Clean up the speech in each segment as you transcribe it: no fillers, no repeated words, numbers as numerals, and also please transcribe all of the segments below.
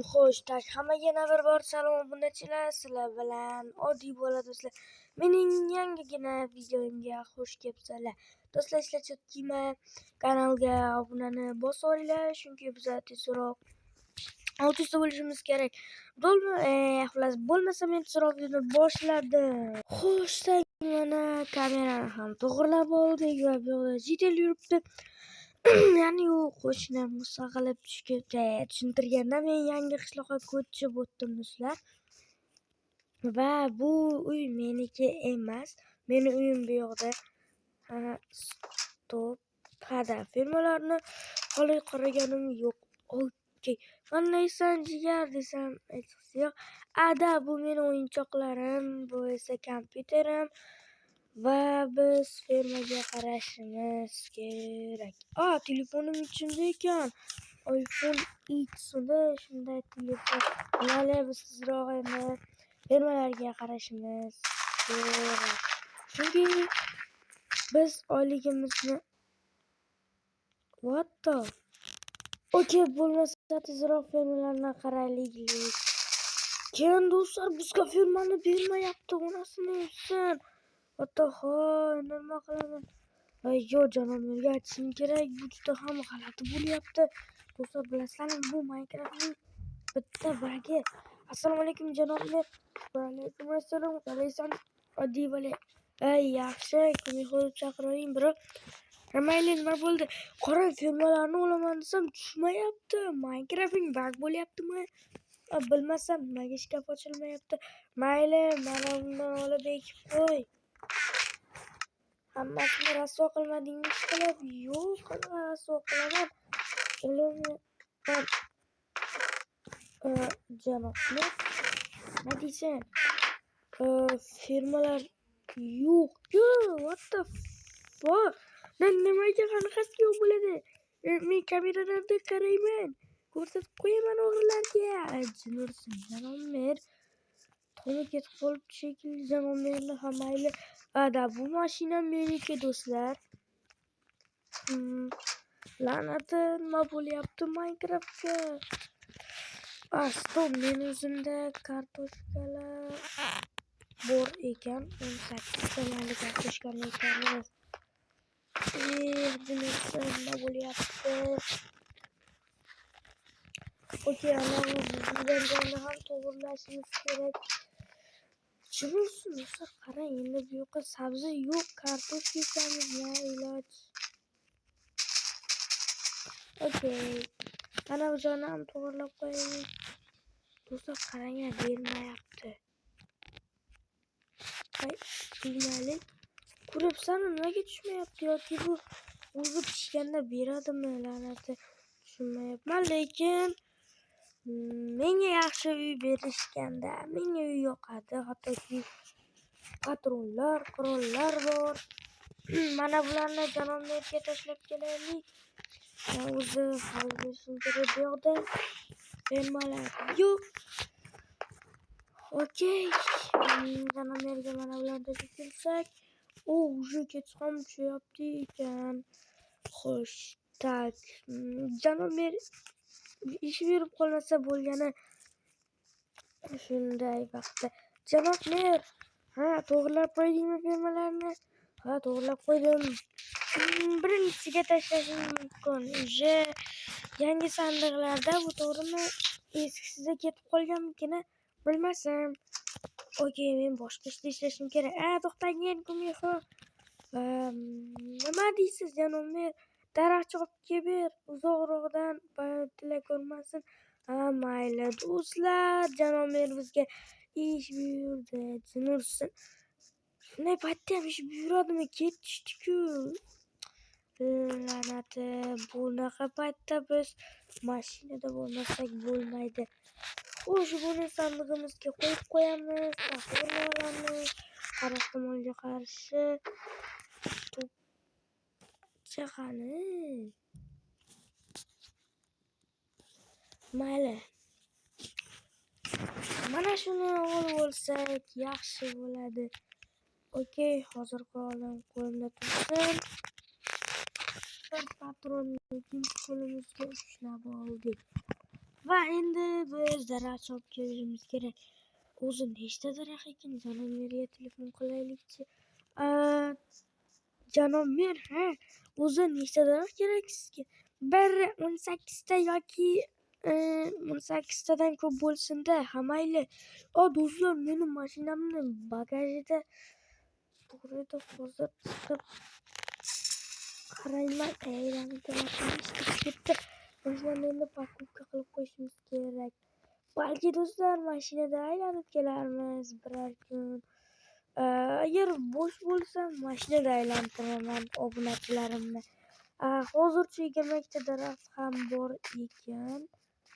Xo'sh, hammaga yana bir bor salom obunachilar, sizlar bilan oddiy bola do'stlar. Mening yangigina videomga xush kelibsizlar. Do'stlar, eslatib kanalga obunani bosib olinglar, chunki biz tezroq 600 ta bo'lishimiz kerak. Xullas, bo'lmasa men tezroq videoni boshladim. Xo'sh, mana kamerani ham to'g'rilab oldik va bu yoqda jitel yuribdi. Ya'ni u qo'shni musa qilib tushuntirganda men yangi qishloqqa ko'chib o'tdim do'stlar. Va bu uy meniki emas. Meni uyim bu yoqda. Stop. Hada, firmalarni hali qaraganim yo'q. Okey. Qandaysan jigar desam, yo'q. Ada, bu meni o'yinchoqlarim, bu esa kompyuterim. Va biz firmaga qarashimiz kerak. Telefonim ichimda ekan. iPhone X unda shunday telefon. Mana biz tezroq endi firmalarga qarashimiz kerak. Chunki biz oyligimizni Okey, bo'lmasa tezroq firmalarni qaraylik. Keyin do'stlar, bizga firmani bermayapti, onasini o'zsin. Nima qilaman? Yo, janob menga aytishim kerak, bu juda ham g'alati bo'lyapti. Do'stlar, bilasizlarmi, bu Minecraftning bitta bagi. Assalomu alaykum janob mer. Va alaykum assalom. Qalaysan? Oddiy bo'la. Yaxshi, kimni chaqiring, biroq mayli, nima bo'ldi? Qora firmalarni olaman desam tushmayapti. Minecraftning bug bo'lyaptimi? Bilmasam, nimaga shkaf ochilmayapti. Mayli, mana undan olib ekib qo'y. Hammasini rasvo qilmadingmi ishqilib? Yo'q, rasvo qilaman. Janoblar, nima deysan? Firmalar yo'q-ku. What the fuck? Nimaga qanaqasi yo'q bo'ladi? Men kameralarda qarayman. Ko'rsatib qo'yaman o'g'rilarga. Jinursin, janob mer. To'ni ketib qolibdi shekilli, janob merni ham mayli. Bu mashina meniki do'stlar. La'nati nima bo'lyapti Minecraftga? Stop, men o'zimda kartoshkalar bor ekan. 18 ta mayli kartoshkani ekamiz. Nima bo'lyapti? Okey, ana bizlarni ham to'g'rilashimiz kerak. Chunki do'stlar, qarang, endi bu yoqqa sabzi yo'q, kartoshka ekamiz, ya iloj. Okey. Ana bu joyni ham to'g'rilab qo'yaylik. Do'stlar, qarang, bermayapti. Qiynalik. Ko'ryapsanmi, nimaga tushmayapti? Yoki bu o'zi pishganda beradimi, la'nati? Tushunmayapman, lekin menga yaxshi uy berishganda, menga uy yoqadi. Hattoki patronlar, qurollar bor. Mana bularni janob merga tashlab kelaylik. O'zi hal berishim kerak bu yoqda. Firmalar yo'q. Okey. Janob merga mana bularni tashlab kelsak, уже ketib ham tushyapti ekan. Xo'sh, tak. Janob mer ish berib qolmasa bo'lgani. Shunday vaqtda. Janob mer, to'g'rilab qo'ydingmi firmalarni? To'g'rilab qo'ydim. Birinchisiga tashlashim mumkin. Uje yangi sandiqlarda, bu to'g'rimi? Eskisida ketib qolganmikin, bilmasam. Okey, men boshqa ishda ishlashim kerak. To'xtang, Kumixo. Nima deysiz, janob mer? Daraxt chopib ber, uzoqroqdan tilla ko'rmasin. Mayli do'stlar, janob mer bizga ish buyurdi. Jinursin. Shunday paytda ham ish buyuradimi? Ketishdi-ku. La'nati, bunaqa paytda biz mashinada bo'lmasak bo'lmaydi. Xo'sh, buni sandig'imizga qo'yib qo'yamiz. Taxminan ehtimolga qarshi chaqani. Mayli. Mana shuni olib olsak yaxshi bo'ladi. Okey, hozir qo'limda tursin. Bir patronni ikkinchi qo'limizga ushlab oldik. Va endi biz daraxt chopib kelishimiz kerak. O'zi nechta daraxt ekan? Janob merga telefon qilaylikchi. Janob mer, o'zi nechta daraxt kerak sizga? Bir 18 ta yoki 18 tadan ko'p bo'lsin-da, mayli. Do'stlar, meni mashinamni bagajida to'g'ri hozir chiqib qarayman. Qayerdadir mashina ketdi. Mashinani endi parkovka qilib qo'yishimiz kerak. Balki do'stlar mashinada aylanib kelarmiz biror kun. Agar bo'sh bo'lsa mashinada aylantiraman obunachilarimni. Hozircha 22 ta daraxt ham bor ekan,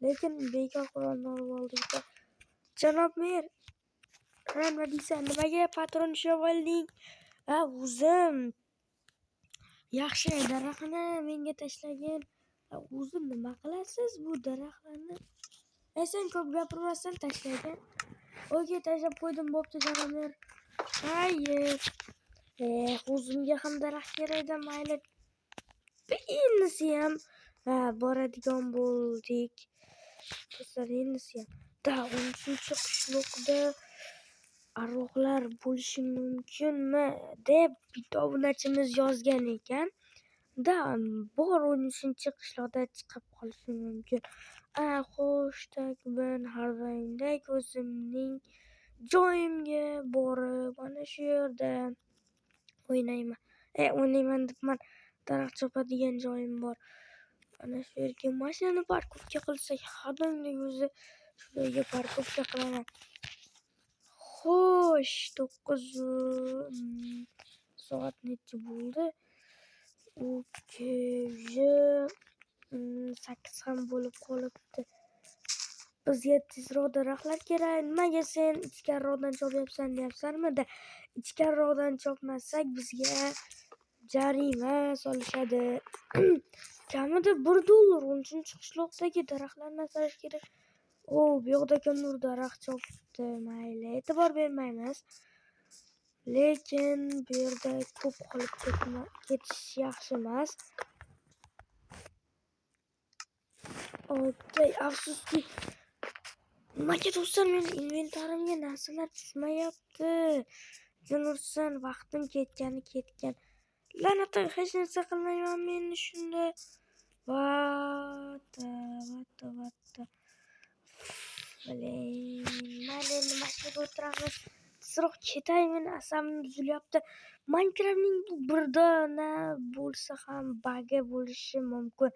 lekin bekor qurolni olib oldik. Janob mer, nima deysan? Nimaga patron ushlab olding? O'zim yaxshi daraxtni menga tashlagin. O'zi nima qilasiz bu daraxtlarni? Sen ko'p gapirmasdan tashlagin. Okey, tashlab qo'ydim, bo'pti janob mer. Hayır. O'zimga ham daraxt kerakda, mayli. Endi ham boradigan bo'ldik. Do'stlar, endi ham 13-chi qishloqda arvohlar bo'lishi mumkinmi deb bitta obunachimiz yozgan ekan. Bor 13-chi qishloqda chiqib qolishi mumkin. Xo'sh, men har doimdek o'zimning joyimga borib, ana shu yerda o'ynayman. O'ynayman debman, daraxt chopadigan joyim bor. Ana shu yerga mashinani parkovka qilsak, har doimdek o'zi shu joyga parkovka qilaman. Xo'sh, 9 soat necha bo'ldi? Okey, 8 ham bo'lib qolibdi. Bizga tezroq daraxtlar kerak. Nimaga sen ichkariroqdan chopyapsan deyapsanmi? Ichkariroqdan chopmasak bizga jarima solishadi. Kamida $1 13-chi qishloqdagi daraxtlarni asrash kerak. Bu yoqda kimdir daraxt chopibdi, mayli, e'tibor bermaymiz. Lekin bu yerda ko'p qolib ketish yaxshi emas. Okey, afsuski. Nimaga do'stlar, meni inventarimga narsalar tushmayapti? Jonursan, vaqtim ketgan. La'nat, hech narsa qilmayman men shunda. Vatta. Mayli, mashinaga o'tiramiz. Tezroq ketay, meni asabim buzilyapti. Minecraftning bir dona bo'lsa ham bagi bo'lishi mumkin.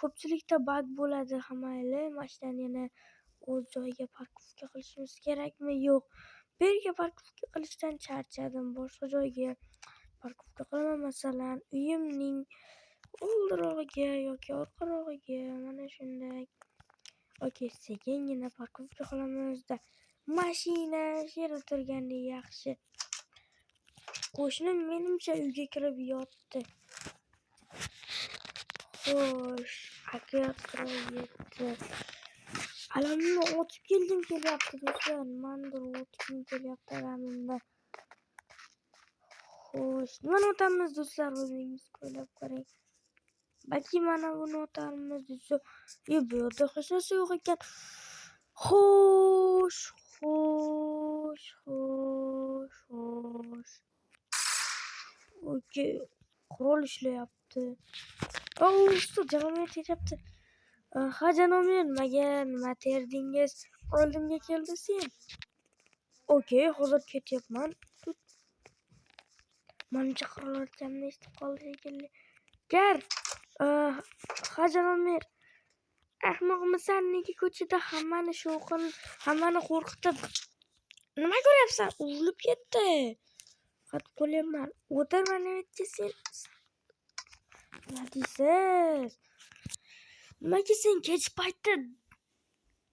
Ko'pchilikda bag bo'ladi, mayli. Mashinani yana o'z joyiga parkovka qilishimiz kerakmi? Yo'q. Bu yerga parkovka qilishdan charchadim. Boshqa joyga parkovka qilaman, masalan, uyimning oldirog'iga yoki orqarog'iga, mana shunday. Okey, sekingina parkovka qilamizda. Mashina shu yerda turganda yaxshi. Qo'shnim menimcha uyga kirib yotdi. Xo'sh, aka qirayapti. Alamimni o'tib keldim kelyapti do'stlar. Nimadir o'tib kelyapti alamimni. Xo'sh, nimani o'tamiz do'stlar, o'zingiz ko'ylab qarang. Balki mana buni o'tarmiz desa, bu yerda hech narsa yo'q ekan. Xo'sh. Okey, qurol ishlayapti. Usta, janob mer teryapti. Janob mer, nima terdingiz? Oldimga keldi sen. Okey, hozir ketyapman. Manimcha qilayotganimni eshitib qoldi shekilli. Janob mer. Ahmoqmisan, nega ko'chada hammani qo'rqitib nima ko'ryapsan? Uvilib ketdi. Qatib qo'lyapman. O'tirman demayapti sen. Nima deysiz? Nimaga sen kech paytda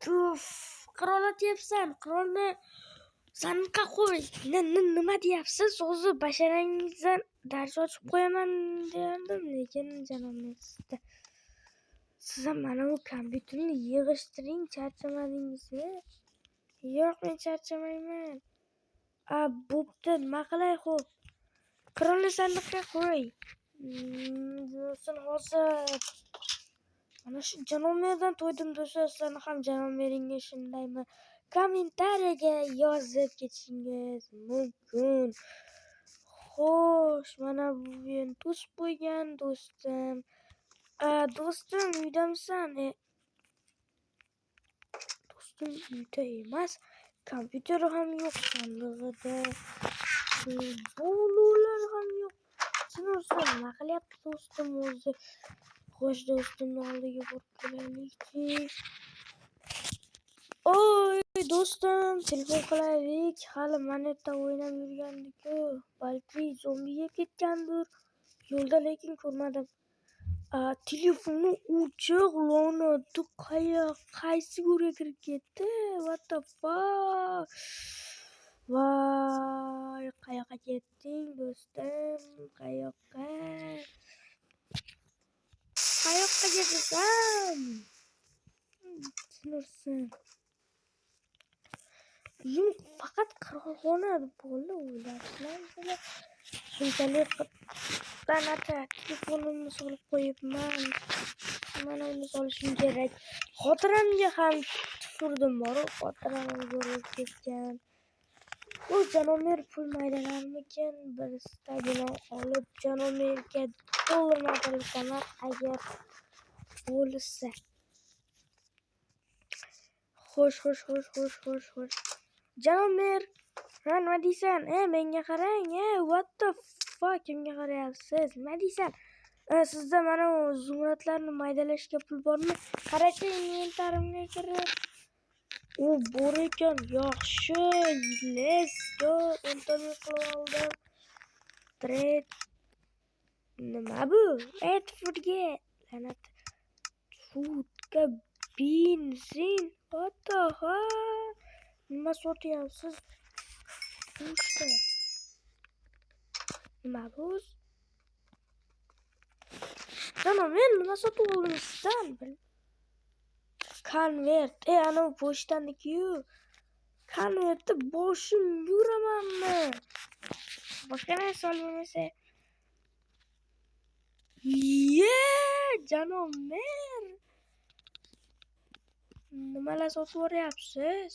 qirolatyapsan? Qirolni sanqqa qo'y. Nima deyapsiz? O'zi basharangizdan dars ochib qo'yaman derdim, lekin janob mer siz mana bu kompyuterni yig'ishtiring, charchamadingizmi? Yo'q, men charchamayman. Bo'pti, nima qilay xo'p? Qirolni sandiqqa qo'y. Hozir Mana shu Janomerdan to'ydim do'stlar. Sizlarni ham Janomeringga shundaymi? Kommentariyaga yozib ketishingiz mumkin. Xo'sh, mana bu Ventus bo'lgan do'stim. Do'stim uydamisan? Do'stim uyda emas. Kompyuteri ham yo'q, sandig'ida. Bulular ham yo'q. Sinursa nima qilyapti do'stim o'zi? Xo'sh, do'stimni oldiga borib kelaylik-chi. Oy, do'stim, telefon qilaylik. Hali moneta o'ynab yurgandik-ku. Balki zombiga ketgandir. Yo'lda lekin ko'rmadim. Telefoni o'chiq, la'nati qaysi go'rga kirib ketdi? What the fuck? Voy, qayoqqa ketding do'stim? Qayoqqa? Qayoqqa ketasan? Sinursin. Uyim faqat qirg'oqxona bo'ldi o'ylashlar. Shunchalik telefonimni solib qo'yibman. Mana uni solishim kerak. Xotiramga ham tufurdim bor, xotiram o'rib ketgan. Bu Janomer pul maydalarmikin? Bir stadion olib Janomerga dollarni otalasam agar bo'lsa. Xo'sh. Janomer, nima deysan? Menga qarang, what the fuck, kimga qarayapsiz? Nima deysan? Sizda mana o zumradlarni maydalashga pul bormi? Qarang, inventarimga kirib. U bor ekan, yaxshi. Let's go. Internet qilib oldim. Trade. Nima bu? Forget. Lanat. Foodga benzin. What the hell? Nima sotyapsiz? İşte. Nima bu? Tamam, men nima sotib oldim sizdan? Konvert. Ana pochtaniku. Konvertni boshim yuramanmi? Boshqa narsa olmasa. Janomer. Nimalar sotib olyapsiz?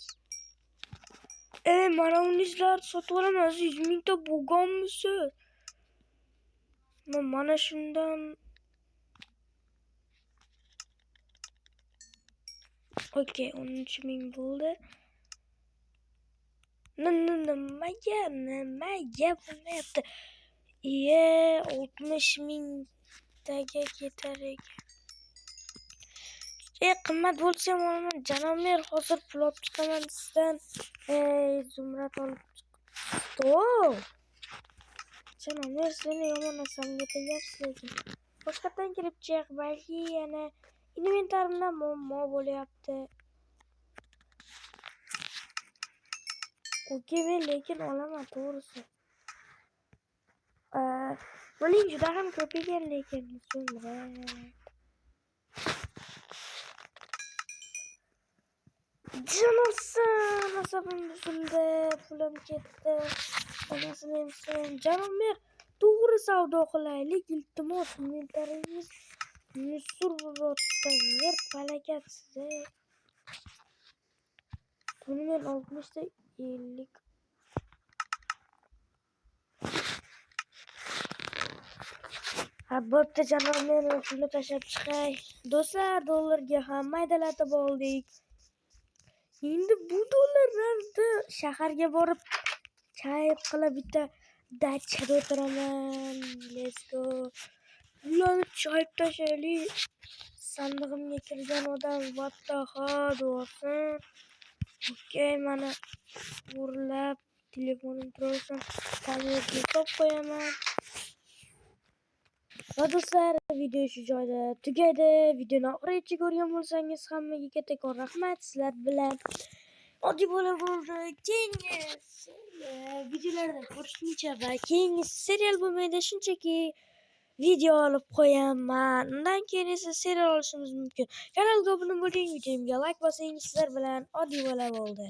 Mana unizlarni sotib olaman. 100 mingta bo'lganmisiz? Mana shundan. Okey, 13 ming bo'ldi. Nimaga bo'lmayapti? 60 mingtaga ketar ekan. Qimmat bo'lsa ham olaman. Janomer hozir pul olib chiqaman sizdan. Zumrad olib chiqdi. Janomer, seni yomon nasamga tegyapsiz. Boshqatdan kirib chiq, balki yana inventarimda muammo bo'lyapti. Okey, men lekin olaman, to'g'risi. Buning juda ham ko'p ekan lekin Zumrad. Janosan, asabim buzildi, pulim ketdi. Onasini emsam, Janomer, to'g'ri savdo qilaylik, iltimos, inventaringiz musur bo'libdi, g'irt palakatsiz. Buni men 60 ta 50. Bo'pti, Janomer, pulni tashlab chiqay. Do'stlar, dollarga ham maydalatib oldik. Endi bu dollarlarni shaharga borib kayf qilib bitta dachada o'tiraman. Let's go. Ularni chayib tashlaylik. Sandig'imga kirgan odam what the hell bo'lsin. Okey, mana urlab telefonim tursin. Kamerani topib qo'yaman. Va do'stlar, video shu joyda tugaydi. Videoni oxirigacha ko'rgan bo'lsangiz hammaga kattakon rahmat. Sizlar bilan oddiy bola bo'ldi. Keyingi videolarda ko'rishguncha va keyingi serial bo'lmaydi, shunchaki video olib qo'yaman. Undan keyin esa serial olishimiz mumkin. Kanalga obuna bo'ling, videomga like bosing. Sizlar bilan oddiy bola bo'ldi.